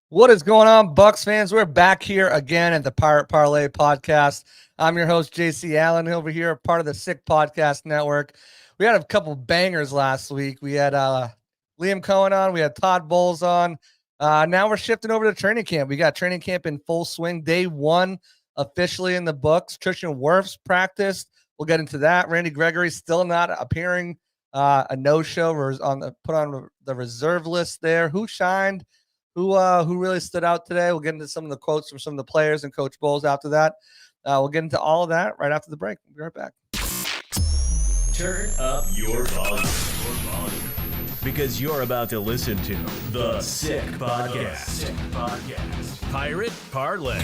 What is going on, Bucs fans? We're back here again at the Parlay podcast. I'm your host, JC Allen, over here, part of the Sick Podcast Network. We had a couple bangers last week. We had Liam Cohen on. We had Todd Bowles on. Now we're shifting over to training camp. We got training camp in full swing. Day one officially in the books. Tristan Wirfs practiced. We'll get into that. Randy Gregory still not appearing. A no-show put on the reserve list there. Who shined? Who really stood out today? We'll get into some of the quotes from some of the players and Coach Bowles after that. We'll get into all of that right after the break. We'll be right back. Turn up your volume. Because you're about to listen to the Sick Podcast. Pirate Parlay.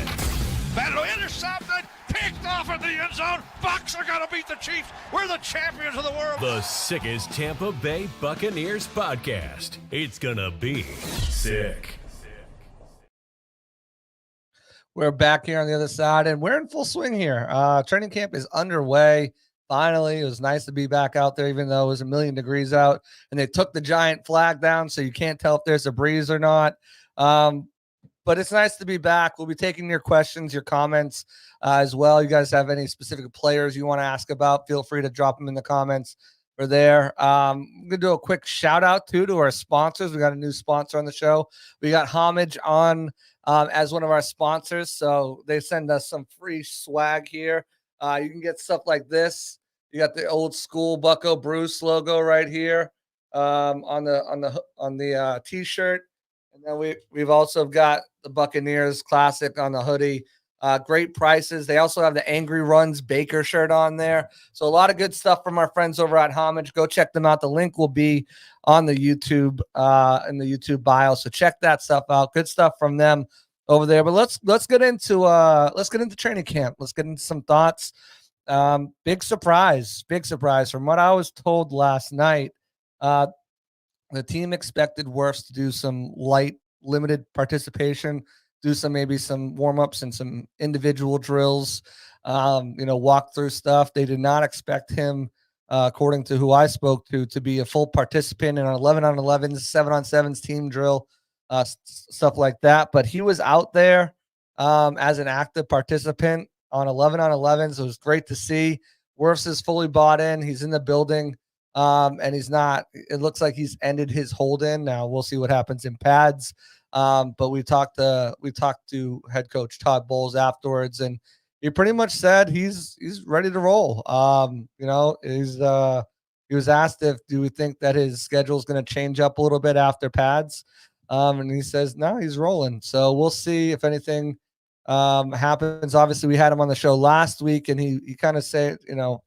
Battle intercepted, picked off in the end zone. Bucs are going to beat the Chiefs. We're the champions of the world. The sickest Tampa Bay Buccaneers podcast. It's going to be sick. We're back here on the other side, and we're in full swing here. Training camp is underway. Finally, it was nice to be back out there, even though it was 1,000,000 degrees out, and they took the giant flag down, so you can't tell if there's a breeze or not. But it's nice to be back. We'll be taking your questions, your comments as well. You guys have any specific players you want to ask about, feel free to drop them in the comments. We're there. I'm going to do a quick shout out to our sponsors. We got a new sponsor on the show. We got Homage on as one of our sponsors. So they send us some free swag here. You can get stuff like this. You got the old school Bucko Bruce logo right here on the t-shirt. And then we've also got the Buccaneers Classic on the hoodie. Great prices. They also have the Angry Runs Baker shirt on there. So a lot of good stuff from our friends over at Homage. Go check them out. The link will be on the YouTube in the YouTube bio. So check that stuff out. Good stuff from them over there. But let's get into training camp. Let's get into some thoughts. Big surprise from what I was told last night. The team expected Wirfs to do some light, limited participation, do maybe some warm-ups and some individual drills, walk through stuff. They did not expect him, according to who I spoke to be a full participant in an 11-on-11s, 7-on-7s team drill, stuff like that. But he was out there as an active participant on 11-on-11s. It was great to see. Wirfs is fully bought in. He's in the building. And he's not, it looks like he's ended his hold in. Now we'll see what happens in pads. But we talked to head coach Todd Bowles afterwards, and he pretty much said he's ready to roll. He was asked do we think that his schedule is going to change up a little bit after pads? And he says, no, he's rolling. So we'll see if anything happens. Obviously we had him on the show last week, and he kind of said,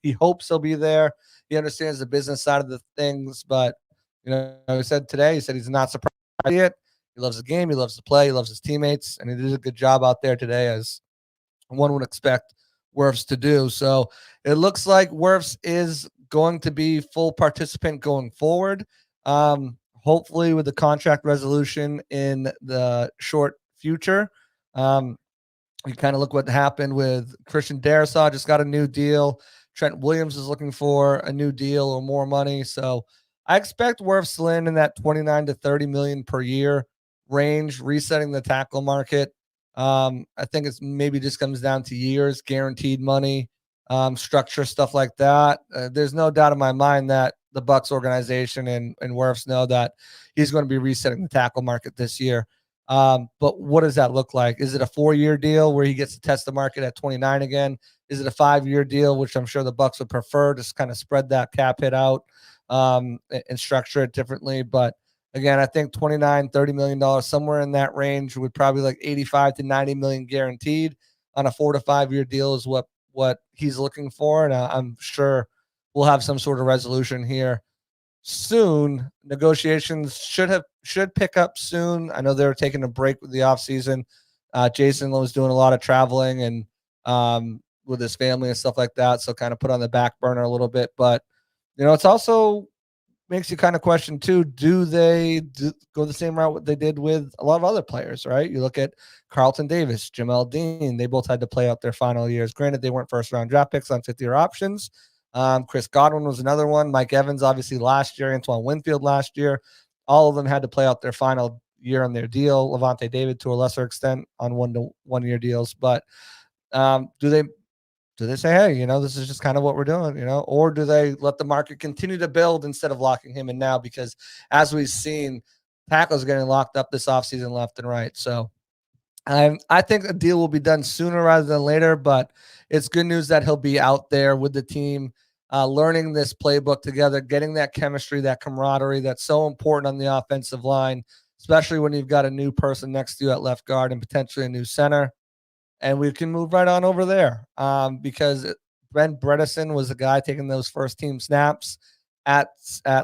he hopes he'll be there. He understands the business side of the things, but he said today, he's not surprised yet. He loves the game, he loves to play, he loves his teammates, and he did a good job out there today, as one would expect Wirfs to do. So it looks like Wirfs is going to be full participant going forward. Hopefully with the contract resolution in the short future. You kind of look what happened with Christian Darrisaw, just got a new deal. Trent Williams is looking for a new deal or more money. So I expect Wirfs to land in that 29 to 30 million per year range, resetting the tackle market. I think it's maybe just comes down to years, guaranteed money, structure, stuff like that. There's no doubt in my mind that the Bucs organization and Wirfs know that he's going to be resetting the tackle market this year. But what does that look like? Is it a 4-year deal where he gets to test the market at 29 again? Is it a 5-year deal, which I'm sure the Bucs would prefer, just kind of spread that cap hit out and structure it differently? But again, I think $29, $30 million, somewhere in that range, would probably like 85 to 90 million guaranteed on a 4 to 5 year deal is what he's looking for. And I'm sure we'll have some sort of resolution here soon. Negotiations should pick up soon. I know they're taking a break with the offseason. Jason was doing a lot of traveling and with his family and stuff like that, so kind of put on the back burner a little bit. But it's also makes you kind of question too, do they go the same route what they did with a lot of other players, right? You look at Carlton Davis, Jamel Dean, they both had to play out their final years. Granted, they weren't first round draft picks on 50-year options. Chris Godwin was another one. Mike Evans, obviously last year, Antoine Winfield last year. All of them had to play out their final year on their deal. Levante David to a lesser extent on 1 year deals. But do they say, hey, this is just kind of what we're doing, or do they let the market continue to build instead of locking him in now? Because as we've seen, tackles are getting locked up this offseason left and right. So I think a deal will be done sooner rather than later, but it's good news that he'll be out there with the team, learning this playbook together, getting that chemistry, that camaraderie that's so important on the offensive line, especially when you've got a new person next to you at left guard and potentially a new center. And we can move right on over there because Brent Bredesen was the guy taking those first team snaps at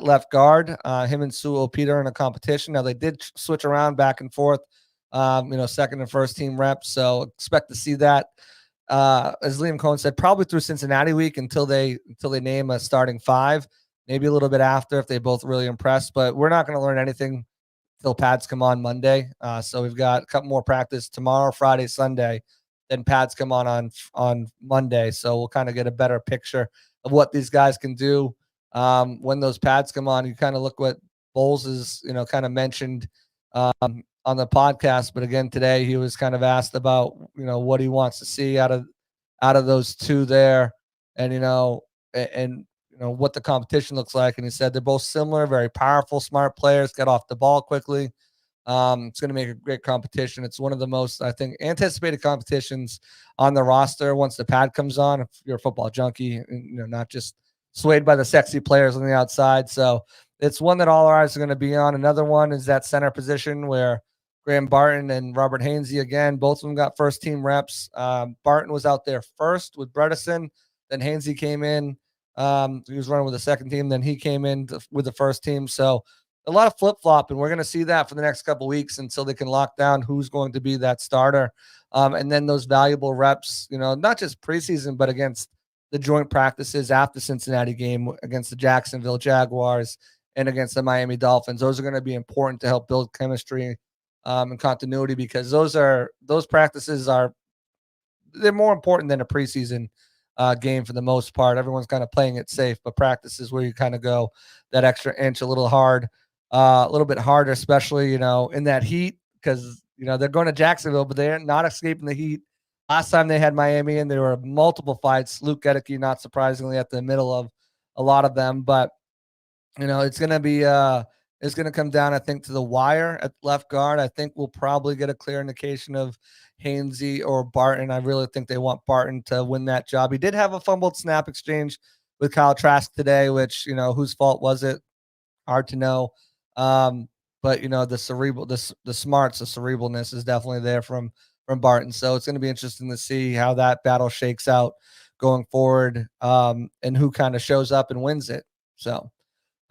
left guard. Him and Sue Peter in a competition. Now they did switch around back and forth, second and first team reps. So expect to see that, as Liam Cohen said, probably through Cincinnati week until they name a starting five, maybe a little bit after if they both really impress. But we're not going to learn anything till pads come on Monday. So we've got a couple more practice tomorrow, Friday, Sunday. Then pads come on Monday. So we'll kind of get a better picture of what these guys can do. When those pads come on, you kind of look what Bowles is, kind of mentioned on the podcast. But again, today he was kind of asked about, what he wants to see out of those two there and, what the competition looks like. And he said they're both similar, very powerful, smart players, get off the ball quickly. It's going to make a great competition. It's one of the most, I think, anticipated competitions on the roster once the pad comes on. If you're a football junkie, not just swayed by the sexy players on the outside. So it's one that all our eyes are going to be on. Another one is that center position where Graham Barton and Robert Hainsey, again, both of them got first team reps. Barton was out there first with Bredesen. Then Hainsey came in. He was running with the second team. Then he came in with the first team. So a lot of flip-flop, and we're going to see that for the next couple of weeks until they can lock down who's going to be that starter. And then those valuable reps, not just preseason, but against the joint practices after Cincinnati game, against the Jacksonville Jaguars and against the Miami Dolphins. Those are going to be important to help build chemistry and continuity, because those practices they're more important than a preseason game for the most part. Everyone's kind of playing it safe, but practices where you kind of go that extra inch a little bit harder, especially, in that heat, because, they're going to Jacksonville, but they're not escaping the heat. Last time they had Miami and there were multiple fights. Luke Gedeke, not surprisingly, at the middle of a lot of them, but, it's going to be, it's going to come down, I think, to the wire at left guard. I think we'll probably get a clear indication of Hainsey or Barton. I really think they want Barton to win that job. He did have a fumbled snap exchange with Kyle Trask today, which, whose fault was it? Hard to know. But the smarts, the cerebralness is definitely there from Barton. So it's going to be interesting to see how that battle shakes out going forward, and who kind of shows up and wins it. So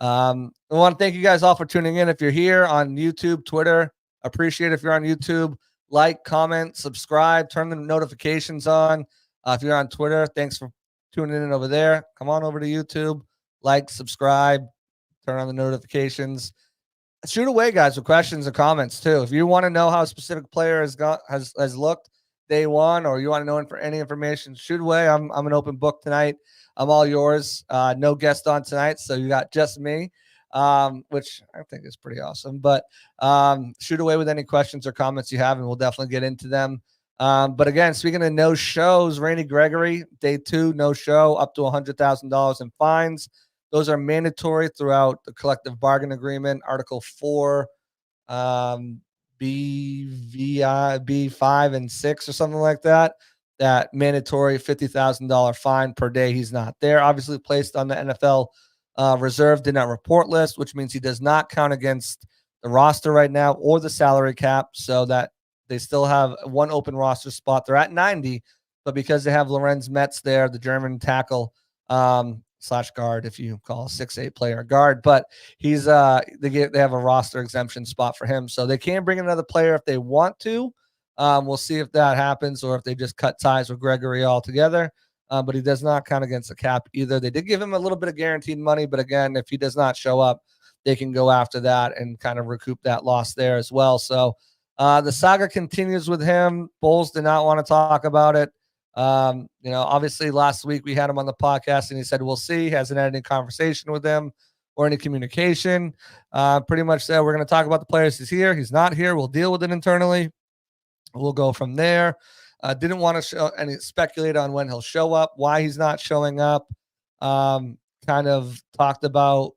I want to thank you guys all for tuning in. If you're here on YouTube, Twitter, appreciate it. If you're on YouTube, like, comment, subscribe, turn the notifications on. If you're on Twitter, thanks for tuning in over there. Come on over to YouTube, like, subscribe, turn on the notifications. Shoot away, guys, with questions and comments too. If you want to know how a specific player has looked day one, or you want to know for any information, shoot away. I'm an open book tonight. I'm all yours. No guest on tonight, so you got just me, which I think is pretty awesome. But shoot away with any questions or comments you have, and we'll definitely get into them. But again, speaking of no shows, Randy Gregory, day 2, no show, up to $100,000 in fines. Those are mandatory throughout the collective bargain agreement, Article 4, B5 and 6 or something like that. That mandatory $50,000 fine per day he's not there. Obviously placed on the NFL reserve did not report list, which means he does not count against the roster right now or the salary cap, so that they still have one open roster spot. They're at 90, but because they have Lorenz Metz there, the German tackle, / guard, if you call a 6'8" player a guard, but he's they have a roster exemption spot for him, so they can bring in another player if they want to. We'll see if that happens, or if they just cut ties with Gregory altogether. But he does not count against the cap either. They did give him a little bit of guaranteed money, but again, if he does not show up, they can go after that and kind of recoup that loss there as well. So the saga continues with him. Bowles did not want to talk about it. Obviously last week we had him on the podcast and he said, we'll see. Hasn't had any conversation with him. or any communication. Pretty much said, we're going to talk about the players. He's here. He's not here. We'll deal with it internally. We'll go from there. Didn't want to show any speculate on when he'll show up, why he's not showing up. Kind of talked about,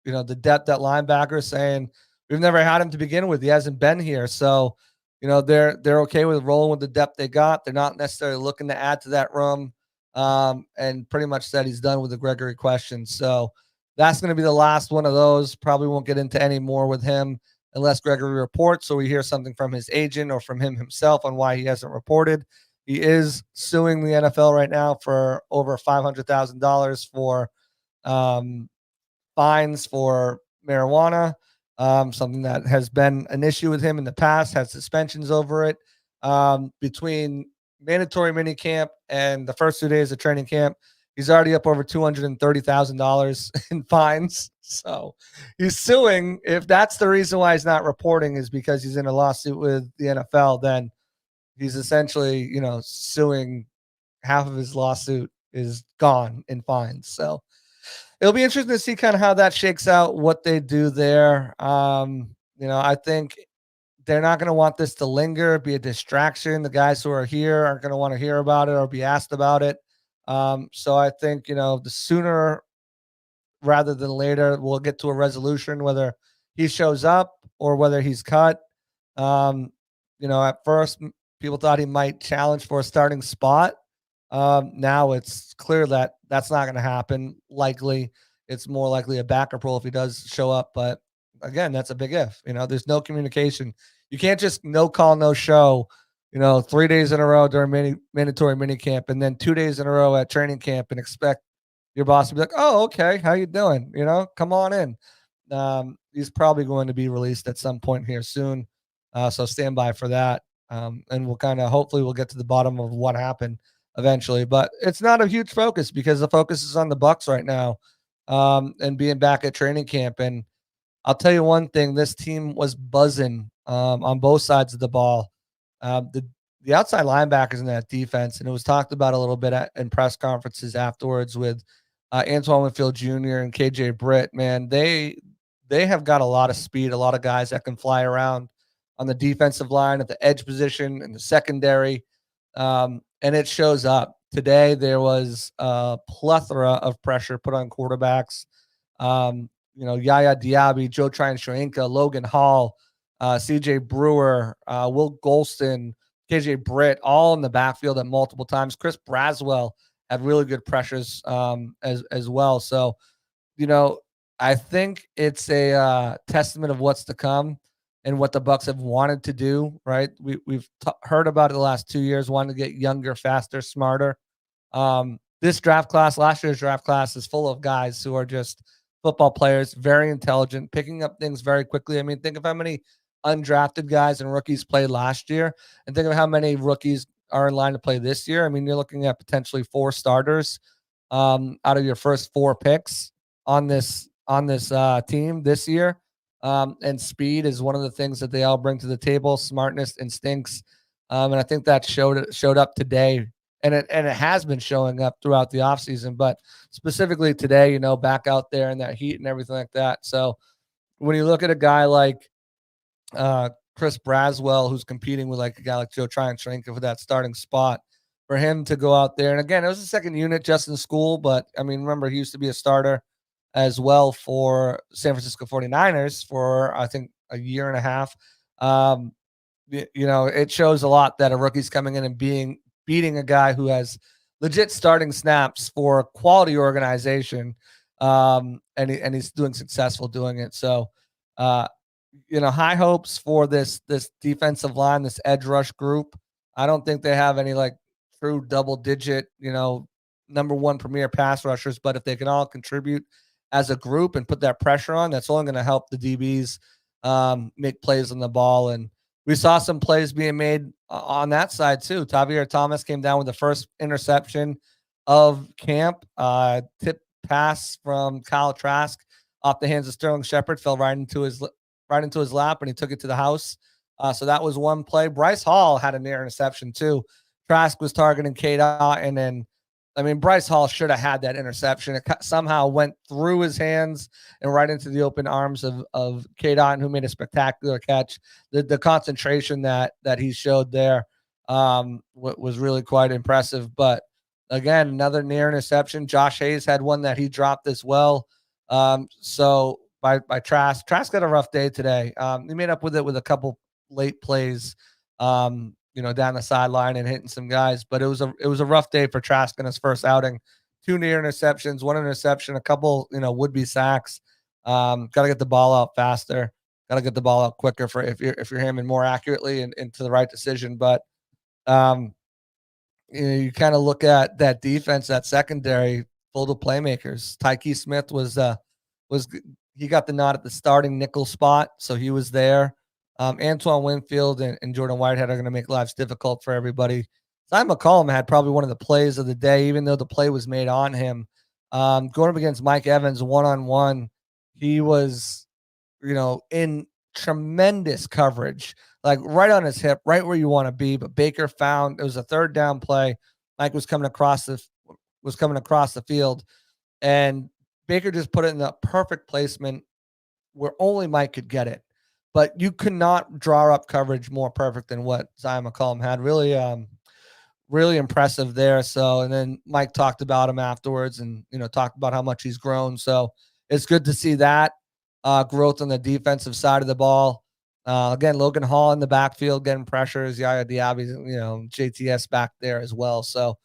the depth at linebacker, saying we've never had him to begin with. He hasn't been here. So, they're okay with rolling with the depth they got. They're not necessarily looking to add to that room. And pretty much said he's done with the Gregory questions. So that's going to be the last one of those. Probably won't get into any more with him unless Gregory reports, or we hear something from his agent or from him himself on why he hasn't reported. He is suing the NFL right now for over $500,000 for fines for marijuana, something that has been an issue with him in the past, had suspensions over it. Between mandatory minicamp and the first 2 days of training camp, he's already up over $230,000 in fines. So he's suing. If that's the reason why he's not reporting is because he's in a lawsuit with the NFL, then he's essentially, suing. Half of his lawsuit is gone in fines. So it'll be interesting to see kind of how that shakes out, what they do there. I think they're not going to want this to linger, be a distraction. The guys who are here aren't going to want to hear about it or be asked about it. So I think, the sooner rather than later, we'll get to a resolution, whether he shows up or whether he's cut. At first people thought he might challenge for a starting spot. Now it's clear that that's not going to happen. Likely it's more likely a backup role if he does show up. But again, that's a big if. There's no communication. You can't just no call, no show, 3 days in a row during mandatory minicamp and then 2 days in a row at training camp and expect your boss to be like, oh, okay, how you doing? Come on in. He's probably going to be released at some point here soon. So stand by for that. And we'll hopefully we'll get to the bottom of what happened eventually, but it's not a huge focus because the focus is on the Bucs right now, and being back at training camp. And I'll tell you one thing, this team was buzzing, on both sides of the ball. The outside linebackers in that defense, and it was talked about a little bit in press conferences afterwards with Antoine Winfield Jr. and KJ Britt, man, they have got a lot of speed, a lot of guys that can fly around on the defensive line at the edge position and the secondary. And it shows up. Today, there was a plethora of pressure put on quarterbacks. Yaya Diaby, Joe Tryon-Shoyinka, Logan Hall, CJ Brewer, Will Golston, KJ Britt, all in the backfield at multiple times. Chris Braswell had really good pressures as well. So, I think it's a testament of what's to come and what the Bucs have wanted to do, right? We've heard about it the last 2 years, wanting to get younger, faster, smarter. This draft class, last year's draft class, is full of guys who are just football players, very intelligent, picking up things very quickly. I mean, think of how many undrafted guys and rookies played last year, and think of how many rookies are in line to play this year. I mean, you're looking at potentially 4 starters out of your first 4 picks on this team this year. And speed is one of the things that they all bring to the table, smartness, instincts. And I think that showed up today, and it has been showing up throughout the offseason, but specifically today, back out there in that heat and everything like that. So when you look at a guy like Chris Braswell, who's competing with like a guy like Joe Tryon-Shoyinka for that starting spot, for him to go out there, and again, it was a second unit just in school, but I mean, remember, he used to be a starter as well for San Francisco 49ers for, I think, a year and a half. It shows a lot that a rookie's coming in and beating a guy who has legit starting snaps for a quality organization. And he's successful doing it. So, high hopes for this defensive line, this edge rush group. I don't think they have any like true double digit, number one premier pass rushers, but if they can all contribute as a group and put that pressure on, that's only going to help the DBs make plays on the ball. And we saw some plays being made on that side too. Tavier Thomas came down with the first interception of camp. Tip pass from Kyle Trask off the hands of Sterling Shepard, fell right into his lap, and he took it to the house. So that was one play. Bryce Hall had a near interception too. Trask was targeting K-Dot, and then I mean, Bryce Hall should have had that interception. It somehow went through his hands and right into the open arms of K-Dot, who made a spectacular catch. The concentration that he showed there was really quite impressive. But again, another near interception. Josh Hayes had one that he dropped as well. So by Trask. Trask had a rough day today. He made up with it with a couple late plays. Down the sideline and hitting some guys. But it was a rough day for Trask in his first outing. 2 near interceptions, 1 interception, a couple, would-be sacks. Got to get the ball out faster. Got to get the ball out quicker for if you're him and more accurately and to the right decision. But you kind of look at that defense, that secondary, full of playmakers. Tyke Smith was he got the nod at the starting nickel spot, so he was there. Antoine Winfield and Jordan Whitehead are going to make lives difficult for everybody. Simon McCollum had probably one of the plays of the day, even though the play was made on him. Going up against Mike Evans one-on-one, he was, in tremendous coverage, like right on his hip, right where you want to be. But Baker found it was a third down play. Mike was coming across the field, and Baker just put it in the perfect placement where only Mike could get it. But you could not draw up coverage more perfect than what Zion McCollum had. Really, really impressive there. So, and then Mike talked about him afterwards and, talked about how much he's grown. So it's good to see that growth on the defensive side of the ball. Again, Logan Hall in the backfield getting pressures. Yaya Diaby, JTS back there as well. So,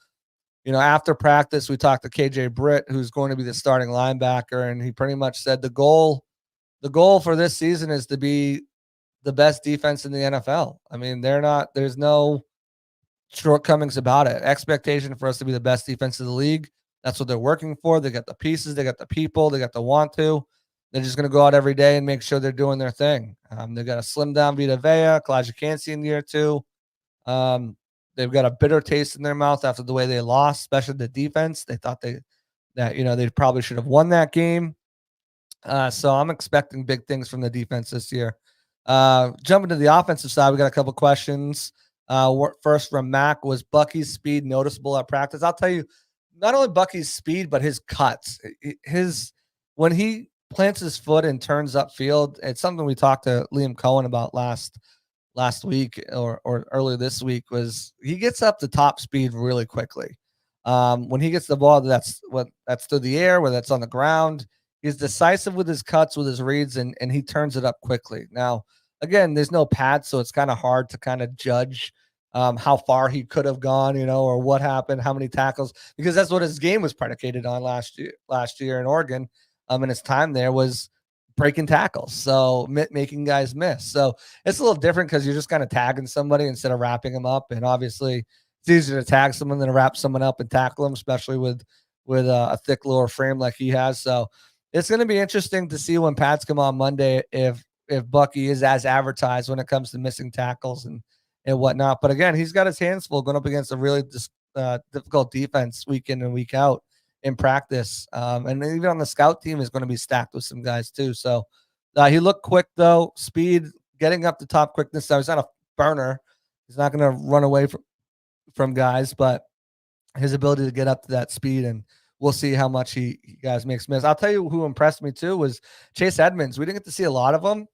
after practice, we talked to KJ Britt, who's going to be the starting linebacker, and he pretty much said the goal for this season is to be the best defense in the NFL. I mean, there's no shortcomings about it. Expectation for us to be the best defense of the league. That's what they're working for. They got the pieces, they got the people, they got the want to. They're just going to go out every day and make sure they're doing their thing. They've got a slim down Vita Vea, Kalijah Cansey in year 2. They've got a bitter taste in their mouth after the way they lost, especially the defense. They thought they probably should have won that game. So I'm expecting big things from the defense this year. Jumping to the offensive side, we got a couple questions. First from Mac, was Bucky's speed noticeable at practice? I'll tell you, not only Bucky's speed, but his cuts. When he plants his foot and turns upfield, it's something we talked to Liam Cohen about last week or earlier this week, was he gets up to top speed really quickly. When he gets the ball, that's through the air, whether that's on the ground. He's decisive with his cuts, with his reads, and he turns it up quickly. Now, again, there's no pad, so it's kind of hard to kind of judge how far he could have gone, or what happened, how many tackles, because that's what his game was predicated on last year in Oregon. In his time there was breaking tackles, so making guys miss. So it's a little different because you're just kind of tagging somebody instead of wrapping them up. And obviously, it's easier to tag someone than to wrap someone up and tackle them, especially with a thick lower frame like he has. So it's going to be interesting to see when pads come on Monday if Bucky is as advertised when it comes to missing tackles and whatnot. But again, he's got his hands full going up against a really difficult defense week in and week out in practice. And even on the scout team is going to be stacked with some guys too. So he looked quick though, speed, getting up to top quickness. So he's not a burner. He's not going to run away from guys, but his ability to get up to that speed, and we'll see how much he guys makes miss. I'll tell you who impressed me too was Chase Edmonds. We didn't get to see a lot of him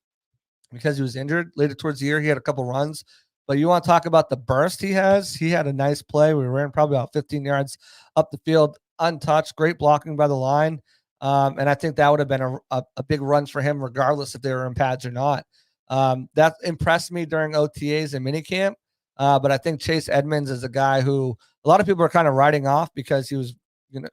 because he was injured later towards the year. He had a couple runs, but you want to talk about the burst he has? He had a nice play. We ran probably about 15 yards up the field, untouched, great blocking by the line. And I think that would have been a big run for him, regardless if they were in pads or not. That impressed me during OTAs and minicamp. But I think Chase Edmonds is a guy who a lot of people are kind of writing off because he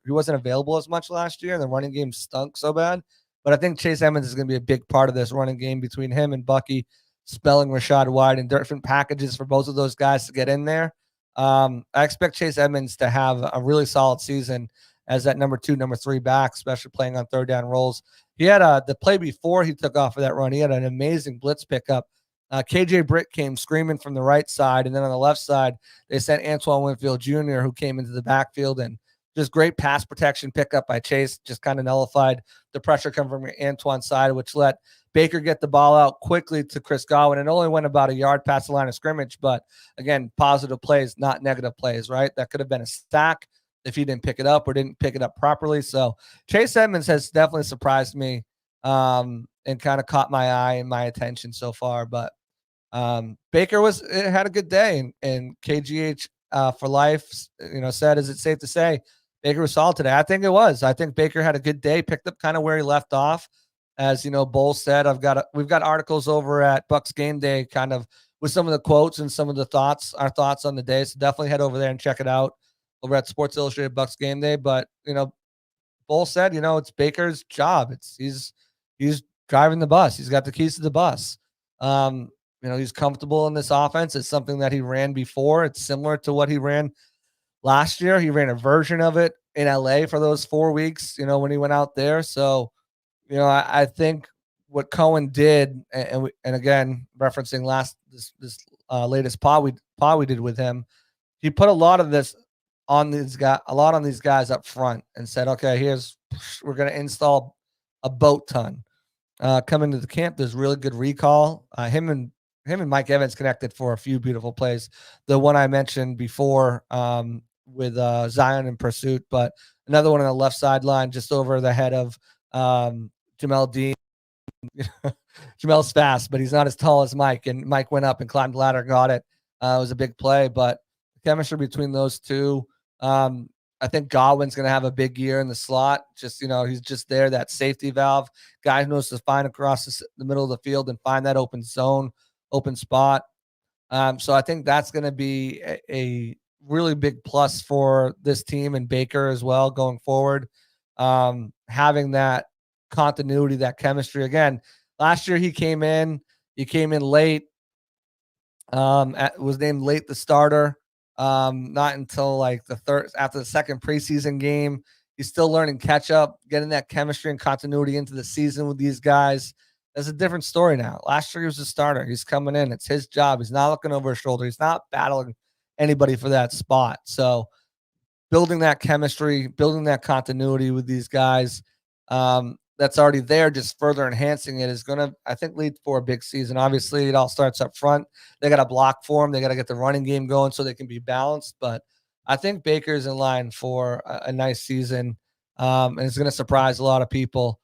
wasn't available as much last year, and the running game stunk so bad. But I think Chase Edmonds is going to be a big part of this running game between him and Bucky, spelling Rashad White and different packages for both of those guys to get in there. I expect Chase Edmonds to have a really solid season as that number 2, number 3 back, especially playing on third down rolls. He had the play before he took off of that run. He had an amazing blitz pickup. KJ Britt came screaming from the right side, and then on the left side, they sent Antoine Winfield Jr., who came into the backfield, and just great pass protection pickup by Chase, just kind of nullified the pressure coming from Antoine's side, which let Baker get the ball out quickly to Chris Godwin. It only went about a yard past the line of scrimmage, but again, positive plays, not negative plays, right? That could have been a stack. if he didn't pick it up or didn't pick it up properly. So Chase Edmonds has definitely surprised me and kind of caught my eye and my attention so far. But Baker had a good day, and KGH for life, said, is it safe to say Baker was solid today? I think it was. I think Baker had a good day, picked up kind of where he left off. As Bull said, we've got articles over at Bucs Game Day, kind of with some of the quotes and some of the our thoughts on the day. So definitely head over there and check it out over at Sports Illustrated Bucs Game Day. But Bull said, it's Baker's job. He's driving the bus. He's got the keys to the bus. He's comfortable in this offense. It's something that he ran before. It's similar to what he ran last year. He ran a version of it in LA for those 4 weeks, when he went out there. So, I think what Cohen did, and again, referencing this latest pod we did with him, he put a lot of this on these guys up front and said, okay, we're going to install a boat ton. Coming to the camp, there's really good recall. Him and Mike Evans connected for a few beautiful plays. The one I mentioned before with Zion in pursuit, but another one on the left sideline, just over the head of Jamel Dean. Jamel's fast, but he's not as tall as Mike. And Mike went up and climbed the ladder, got it. It was a big play, but the chemistry between those two. I think Godwin's going to have a big year in the slot. Just, he's just there, that safety valve. Guy who knows to find across the middle of the field and find that open zone, open spot. So I think that's going to be a really big plus for this team and Baker as well going forward. Having that continuity, that chemistry. Again, last year he came in late, was named late the starter. Not until like after the second preseason game. He's still learning catch up, getting that chemistry and continuity into the season with these guys. That's a different story now. Last year he was a starter. He's coming in. It's his job. He's not looking over his shoulder. He's not battling anybody for that spot. So building that chemistry, building that continuity with these guys, that's already there, just further enhancing it is going to, I think, lead for a big season. Obviously, it all starts up front. They got to block for them. They got to get the running game going so they can be balanced. But I think Baker's in line for a nice season, and it's going to surprise a lot of people.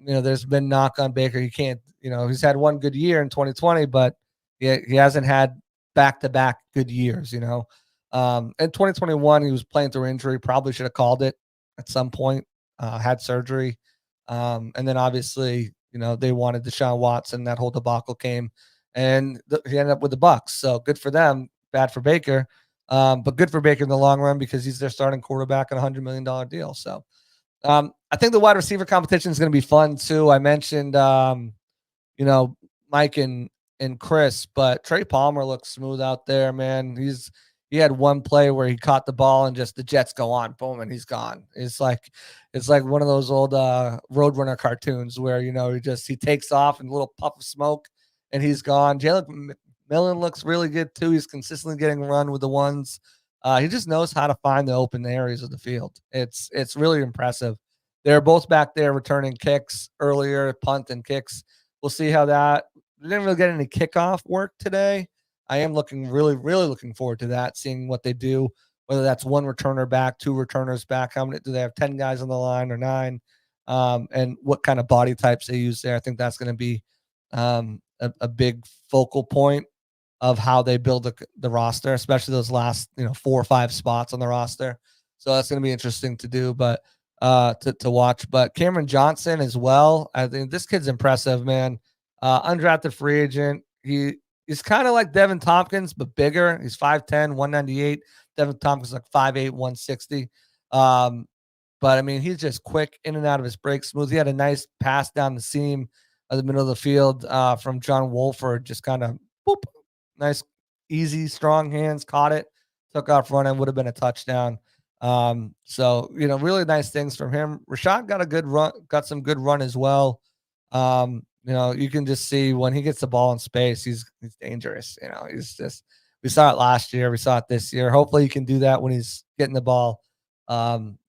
There's been knock on Baker. He can't, he's had one good year in 2020, but he hasn't had back-to-back good years, In 2021, he was playing through injury, probably should have called it at some point, had surgery. And then obviously, they wanted Deshaun Watson. That whole debacle came, and he ended up with the Bucs. So good for them, bad for Baker, but good for Baker in the long run because he's their starting quarterback on a $100 million deal. So I think the wide receiver competition is going to be fun too. I mentioned, Mike and Chris, but Trey Palmer looks smooth out there, man. He had one play where he caught the ball and just the Jets go on, boom, and he's gone. It's like one of those old Roadrunner cartoons where, he takes off and a little puff of smoke and he's gone. Jalen McMillan looks really good too. He's consistently getting run with the ones. He just knows how to find the open areas of the field. It's really impressive. They're both back there returning kicks earlier, punt and kicks. We'll see how that. We didn't really get any kickoff work today. I am really, really looking forward to that, seeing what they do, whether that's one returner back, two returners back. How many do they have? 10 guys on the line or 9? And what kind of body types they use there. I think that's going to be a big focal point of how they build the roster, especially those last 4 or 5 spots on the roster. So that's going to be interesting to do, but to watch. But Cameron Johnson as well. I think this kid's impressive, man. Undrafted free agent. He's kind of like Devin Tompkins, but bigger. He's 5'10", 198. Devin Tompkins like 5'8", 160. But I mean, he's just quick in and out of his break, smooth. He had a nice pass down the seam of the middle of the field from John Wolford. Just kind of boop, nice, easy, strong hands, caught it, took off running, would have been a touchdown. So really nice things from him. Rashad got a good run, got some good run as well. You can just see when he gets the ball in space, he's dangerous. He's just, we saw it last year. We saw it this year. Hopefully he can do that when he's getting the ball, running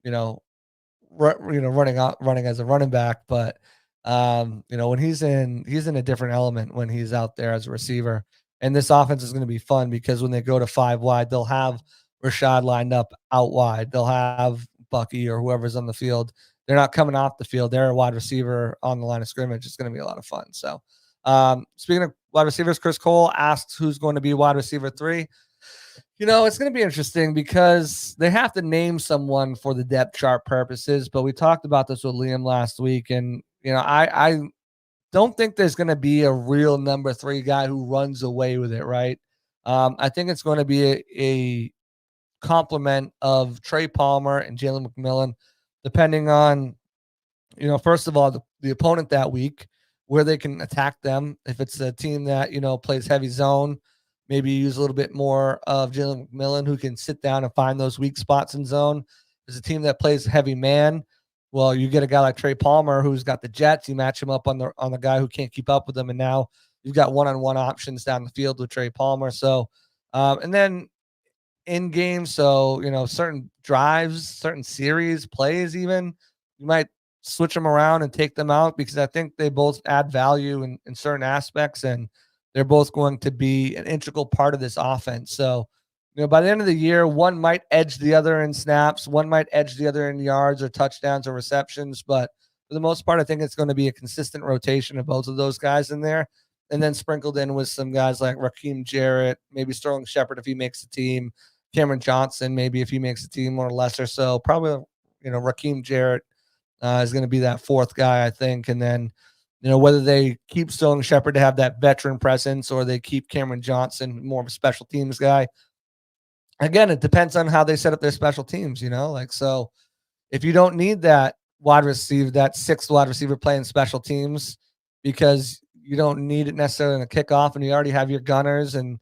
as a running back. But, when he's in a different element when he's out there as a receiver. And this offense is going to be fun because when they go to 5 wide, they'll have Rashad lined up out wide. They'll have Bucky or whoever's on the field. They're not coming off the field. They're a wide receiver on the line of scrimmage. It's going to be a lot of fun. So, speaking of wide receivers, Chris Cole asked who's going to be wide receiver 3. It's going to be interesting because they have to name someone for the depth chart purposes. But we talked about this with Liam last week, and I don't think there's going to be a real number 3 guy who runs away with it, right? I think it's going to be a complement of Trey Palmer and Jalen McMillan, depending on, first of all, the opponent that week, where they can attack them. If it's a team that, plays heavy zone, maybe use a little bit more of Jalen McMillan, who can sit down and find those weak spots in zone. There's a team that plays heavy man. Well, you get a guy like Trey Palmer, who's got the Jets. You match him up on the guy who can't keep up with them, and now you've got one-on-one options down the field with Trey Palmer. So, and then in game, so certain drives, certain series, plays, even you might switch them around and take them out, because I think they both add value in certain aspects, and they're both going to be an integral part of this offense. So, by the end of the year, one might edge the other in snaps, one might edge the other in yards or touchdowns or receptions, but for the most part, I think it's going to be a consistent rotation of both of those guys in there, and then sprinkled in with some guys like Raheem Jarrett, maybe Sterling Shepard if he makes the team, Cameron Johnson maybe if he makes the team, or lesser. So probably, Raheem Jarrett is going to be that 4th guy, I think, and then whether they keep Sterling Shepard to have that veteran presence or they keep Cameron Johnson more of a special teams guy. Again, it depends on how they set up their special teams, so if you don't need that wide receiver, that 6th wide receiver playing special teams, because you don't need it necessarily in the kickoff, and you already have your gunners and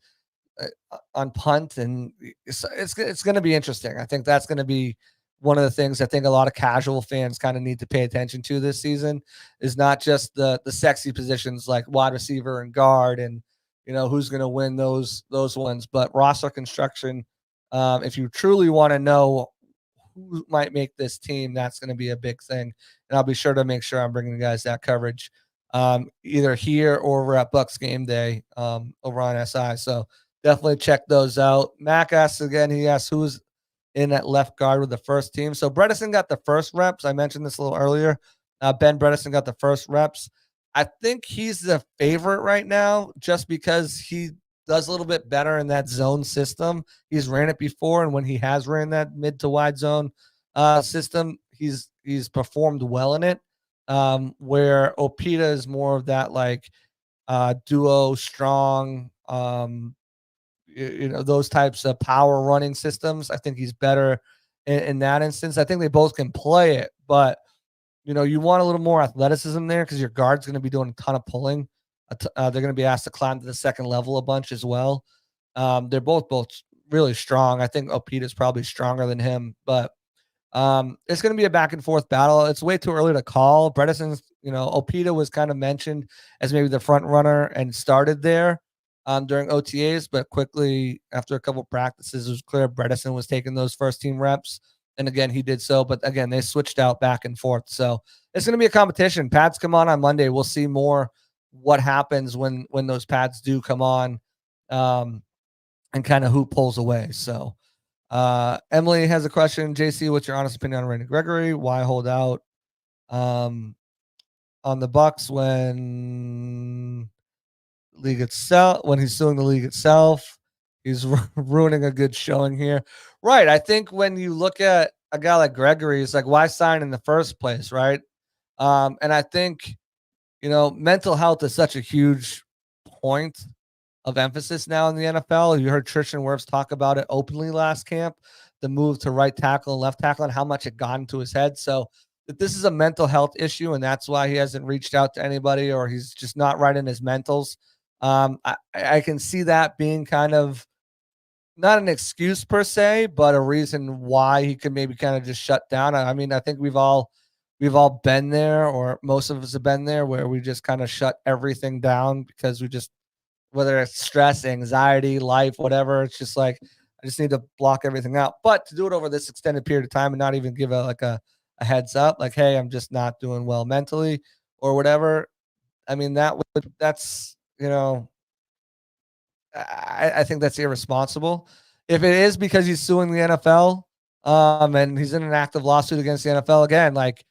on punt, and it's going to be interesting. I think that's going to be one of the things I think a lot of casual fans kind of need to pay attention to this season, is not just the sexy positions like wide receiver and guard, and who's going to win those ones, but roster construction. If you truly want to know who might make this team, that's going to be a big thing. And I'll be sure to make sure I'm bringing you guys that coverage, either here or over at Bucs Game Day over on SI. So definitely check those out. Mac asks again, he asks who's in at left guard with the first team. So Bredesen got the first reps. I mentioned this a little earlier. Ben Bredesen got the first reps. I think he's the favorite right now just because he does a little bit better in that zone system. He's ran it before, and when he has ran that mid to wide zone system, he's performed well in it. Where Opita is more of that like duo strong, those types of power running systems. I think he's better in that instance. I think they both can play it, but you want a little more athleticism there because your guard's going to be doing a ton of pulling. They're going to be asked to climb to the second level a bunch as well. They're both really strong. I think Opita is probably stronger than him, but it's going to be a back and forth battle. It's way too early to call. Bredesen's, Opita was kind of mentioned as maybe the front runner and started there during OTAs, but quickly after a couple practices, it was clear Bredesen was taking those first team reps. And again, he did so, but again, they switched out back and forth. So it's going to be a competition. Pads come on Monday. We'll see more what happens when those pads do come on, and kind of who pulls away. So Emily has a question. JC, what's your honest opinion on Randy Gregory? Why hold out on the Bucs when he's suing the league itself? He's ruining a good showing here. Right. I think when you look at a guy like Gregory, it's like, why sign in the first place, right? And I think, mental health is such a huge point of emphasis now in the NFL. You heard Tristan Wirfs talk about it openly last camp, the move to right tackle and left tackle and how much it got into his head. So that this is a mental health issue, and that's why he hasn't reached out to anybody, or he's just not right in his mentals. I can see that being kind of not an excuse per se, but a reason why he could maybe kind of just shut down. I mean, I think we've all been there, or most of us have been there, where we just kind of shut everything down because we just, whether it's stress, anxiety, life, whatever, it's just like, I just need to block everything out. But to do it over this extended period of time and not even give a heads up, like, hey, I'm just not doing well mentally or whatever. I mean, that's, I think that's irresponsible. if it is because he's suing the NFL, and he's in an active lawsuit against the NFL again, like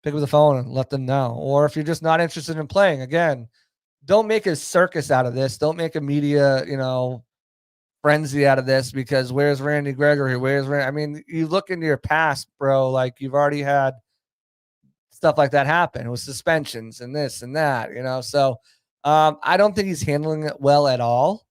pick up the phone and let them know. Or if you're just not interested in playing, again, don't make a circus out of this. Don't make a media, frenzy out of this, because where's Randy Gregory? I mean, you look into your past, bro, like you've already had stuff like that happen with suspensions and this and that, So I don't think he's handling it well at all.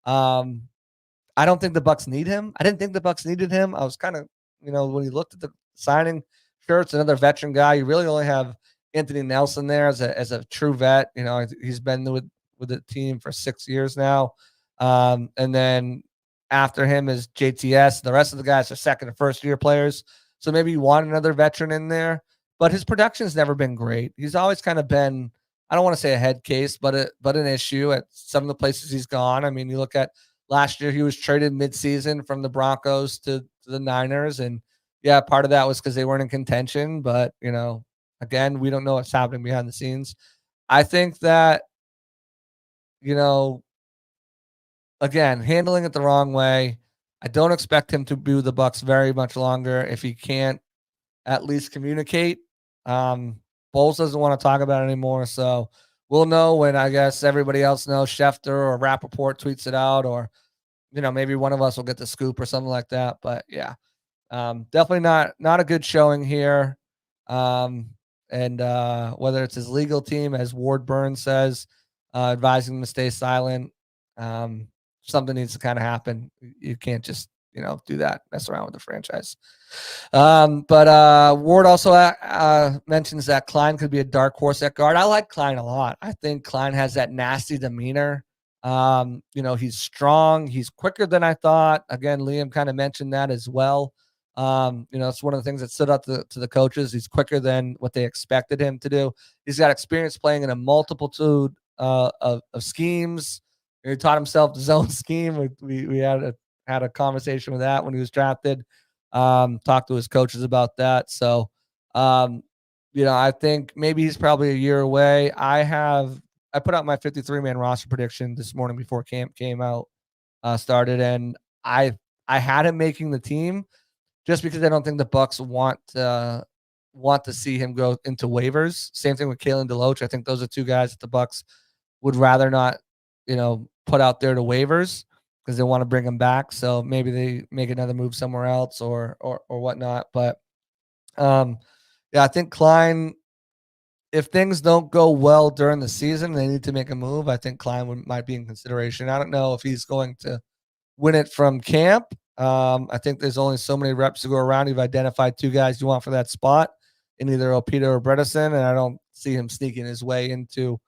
I don't think the Bucs need him. I didn't think the Bucs needed him. I was kind of, when you looked at the signing, sure, it's another veteran guy. You really only have Anthony Nelson there as a true vet. He's been with the team for 6 years now. And then after him is JTS. The rest of the guys are second and first year players. So maybe you want another veteran in there, but his production's never been great. He's always kind of been, I don't want to say a head case, but an issue at some of the places he's gone. I mean, you look at last year, he was traded midseason from the Broncos to the Niners. And yeah, part of that was because they weren't in contention, but again, we don't know what's happening behind the scenes. I think that, again, handling it the wrong way. I don't expect him to be with the Bucs very much longer if he can't at least communicate. Bowles doesn't want to talk about it anymore, so we'll know when, I guess, everybody else knows. Schefter or Rappaport tweets it out, or maybe one of us will get the scoop or something like that. But yeah, definitely not a good showing here. And whether it's his legal team, as Ward Burns says, advising him to stay silent, something needs to kind of happen. You can't just do that, mess around with the franchise. But Ward also mentions that Klein could be a dark horse at guard. I like Klein a lot. I think Klein has that nasty demeanor. He's strong. He's quicker than I thought. Again, Liam kind of mentioned that as well. It's one of the things that stood out to the coaches. He's quicker than what they expected him to do. He's got experience playing in a multitude of schemes. He taught himself the zone scheme. We had a conversation with that when he was drafted. Talked to his coaches about that. So, I think maybe he's probably a year away. I put out my 53-man roster prediction this morning before camp came out, started, and I had him making the team just because I don't think the Bucs want to see him go into waivers. Same thing with Kalen DeLoach. I think those are two guys that the Bucs would rather not, put out there to waivers because they want to bring him back. So maybe they make another move somewhere else or whatnot. But yeah, I think Klein, if things don't go well during the season, they need to make a move. I think Klein might be in consideration. I don't know if he's going to win it from camp. I think there's only so many reps to go around. You've identified two guys you want for that spot in either Opita or Bredesen, and I don't see him sneaking his way into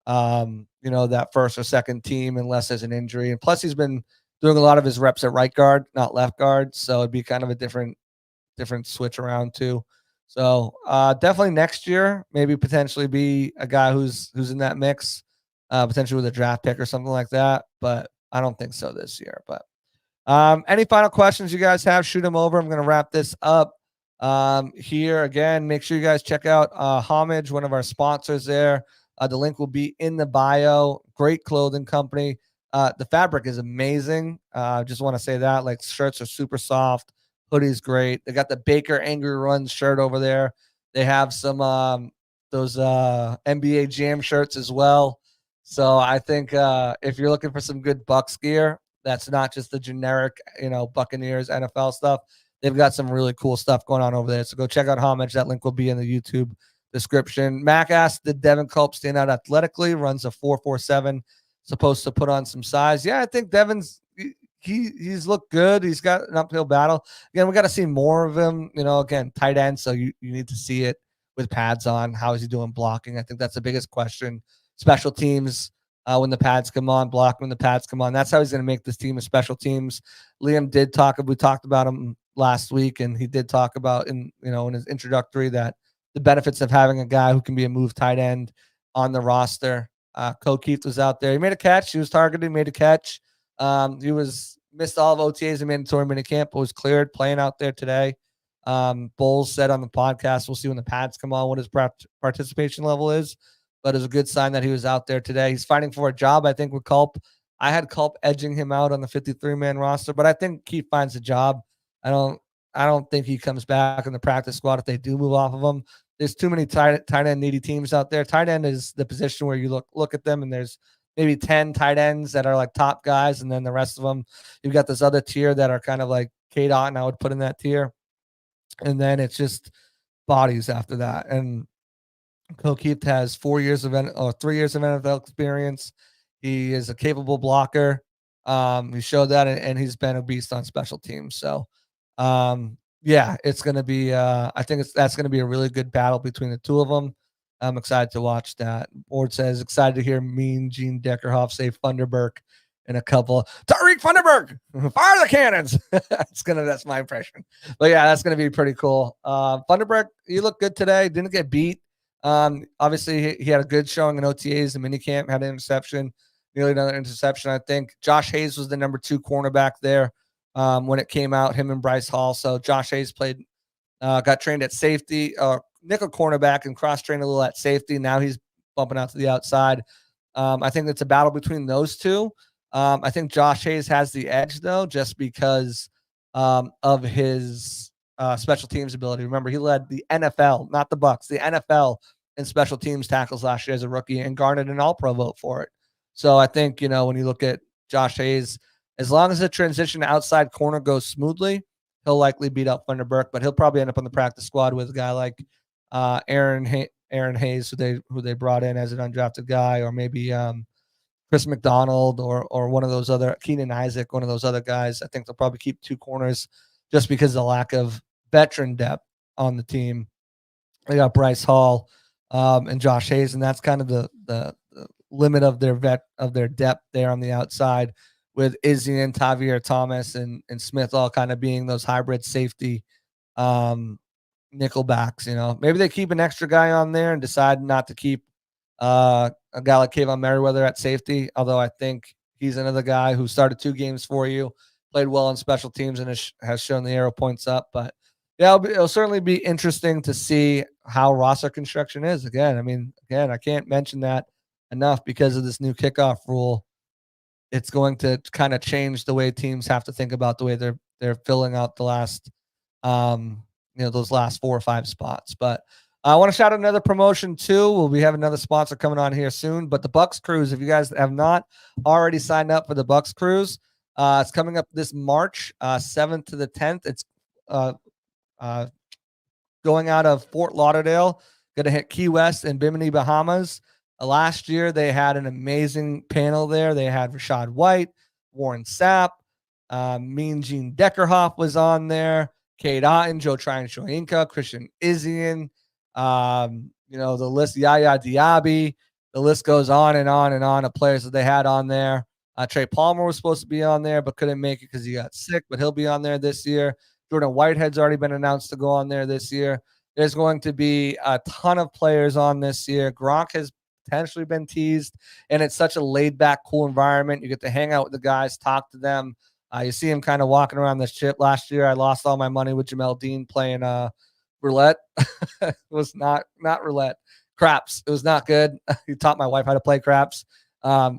that first or second team unless there's an injury. And plus, he's been doing a lot of his reps at right guard, not left guard, so it'd be kind of a different switch around too. So definitely next year, maybe potentially be a guy who's in that mix, potentially with a draft pick or something like that. But I don't think so this year. But any final questions you guys have, shoot them over. I'm going to wrap this up here. Again, make sure you guys check out Homage, one of our sponsors there. The link will be in the bio. Great clothing company. The fabric is amazing. Just want to say that. Like, shirts are super soft. Hoodie's great. They got the Baker Angry Runs shirt over there. They have some those NBA Jam shirts as well. So I think if you're looking for some good Bucs gear, that's not just the generic, Buccaneers NFL stuff. They've got some really cool stuff going on over there. So go check out Homage. That link will be in the YouTube description. Mac asked, did Devin Culp stand out athletically? Runs a 4.47. Supposed to put on some size. Yeah, I think Devin's he's looked good. He's got an uphill battle. Again, we got to see more of him. Again, tight end. So you need to see it with pads on. How is he doing blocking? I think that's the biggest question. Special teams, when the pads come on, block when the pads come on. That's how he's going to make this team a special teams. Liam did talk. We talked about him last week, and he did talk about in his introductory that the benefits of having a guy who can be a move tight end on the roster. Cole Keith was out there. He made a catch. He was targeted, made a catch. He was missed all of OTAs and mandatory minicamp, but was cleared playing out there today. Bowles said on the podcast, we'll see when the pads come on what his participation level is, but it was a good sign that he was out there today. He's fighting for a job, I think, with Culp. I had Culp edging him out on the 53-man roster, but I think Keith finds a job. I don't think he comes back in the practice squad if they do move off of him. There's too many tight end needy teams out there. Tight end is the position where you look at them and there's maybe 10 tight ends that are like top guys, and then the rest of them, you've got this other tier that are kind of like K-Dot, and I would put in that tier. And then it's just bodies after that. And Keith has 3 years of NFL experience. He is a capable blocker. He showed that, and he's been a beast on special teams. So, yeah, it's going to be, I think that's going to be a really good battle between the two of them. I'm excited to watch that. Board says, excited to hear Mean Gene Deckerhoff say Funderburk in a couple. Tariq Funderburk, fire the cannons. That's my impression. But yeah, that's going to be pretty cool. Funderburk, you look good today. Didn't get beat. Obviously he had a good showing in OTAs and minicamp, had an interception, nearly another interception. I think Josh Hayes was the number 2 cornerback there when it came out, him and Bryce Hall. So Josh Hayes got trained at safety, nickel cornerback, and cross-trained a little at safety. Now he's bumping out to the outside. I think it's a battle between those two. I think Josh Hayes has the edge, though, just because of his special teams ability. Remember, he led the NFL, not the Bucs, the NFL in special teams tackles last year as a rookie and garnered an all-pro vote for it. So I think, when you look at Josh Hayes, as long as the transition to outside corner goes smoothly, he'll likely beat up Thunderberg, but he'll probably end up on the practice squad with a guy like Aaron Hayes, who they brought in as an undrafted guy, or maybe Chris McDonald or one of those other, Keenan Isaac, one of those other guys. I think they'll probably keep 2 corners just because of the lack of veteran depth on the team. They got Bryce Hall and Josh Hayes, and that's kind of the limit of their depth there on the outside, with Izzy and Tavier Thomas and Smith all kind of being those hybrid safety nickel backs. Maybe they keep an extra guy on there and decide not to keep a guy like Kayvon Merriweather at safety, although I think he's another guy who started 2 games for you, played well on special teams, and has shown the arrow points up. But yeah, it'll certainly be interesting to see how roster construction is. Again, I can't mention that enough because of this new kickoff rule. It's going to kind of change the way teams have to think about the way they're filling out the last, those last 4 or 5 spots. But I want to shout out another promotion too. We have another sponsor coming on here soon. But the Bucs Cruise, if you guys have not already signed up for the Bucs Cruise, it's coming up this March 7th to the 10th. It's going out of Fort Lauderdale, going to hit Key West and Bimini, Bahamas. Last year, they had an amazing panel there. They had Rashad White, Warren Sapp, Mean Gene Deckerhoff was on there, Kate Otten, Joe Tryon-Shoyinka, Christian Izzian, the list, Yaya Diaby. The list goes on and on and on of players that they had on there. Trey Palmer was supposed to be on there, but couldn't make it because he got sick, but he'll be on there this year. Jordan Whitehead's already been announced to go on there this year. There's going to be a ton of players on this year. Gronk has potentially been teased, and it's such a laid-back, cool environment. You get to hang out with the guys, talk to them. You see him kind of walking around this ship. Last year, I lost all my money with Jamel Dean playing roulette. It was not roulette. Craps. It was not good. He taught my wife how to play craps.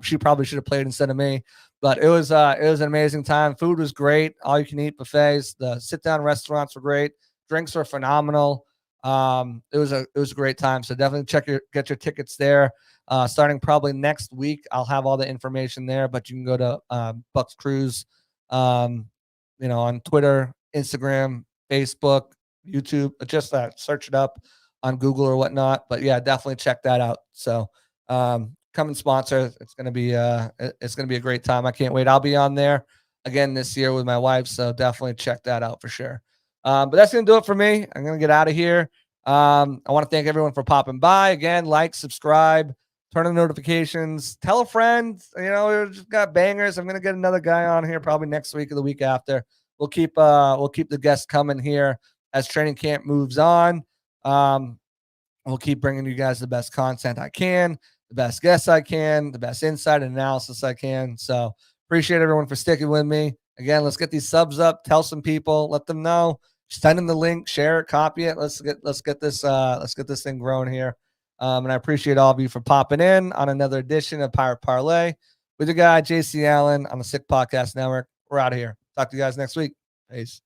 She probably should have played instead of me. But it was an amazing time. Food was great. All you can eat buffets. The sit-down restaurants were great. Drinks were phenomenal. It was a great time. So definitely get your tickets there. Starting probably next week, I'll have all the information there, but you can go to Bucs Cruise, on Twitter, Instagram, Facebook, YouTube, just search it up on Google or whatnot. But yeah, definitely check that out. So come and sponsor. It's gonna be a great time. I can't wait. I'll be on there again this year with my wife. So definitely check that out for sure. But that's going to do it for me. I'm going to get out of here. I want to thank everyone for popping by. Again, like, subscribe, turn on notifications, tell a friend. We just got bangers. I'm going to get another guy on here probably next week or the week after. We'll keep the guests coming here as training camp moves on. We'll keep bringing you guys the best content I can, the best guests I can, the best insight and analysis I can. So appreciate everyone for sticking with me. Again, let's get these subs up. Tell some people, let them know. Send them the link, share it, copy it. Let's get this thing growing here. And I appreciate all of you for popping in on another edition of Pirate Parlay. with your guy, JC Allen, on the Sick Podcast Network. We're out of here. Talk to you guys next week. Peace.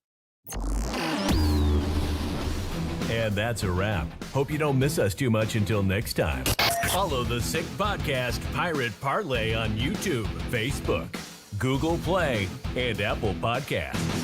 And that's a wrap. Hope you don't miss us too much until next time. Follow the Sick Podcast Pirate Parlay on YouTube, Facebook, Google Play, and Apple Podcasts.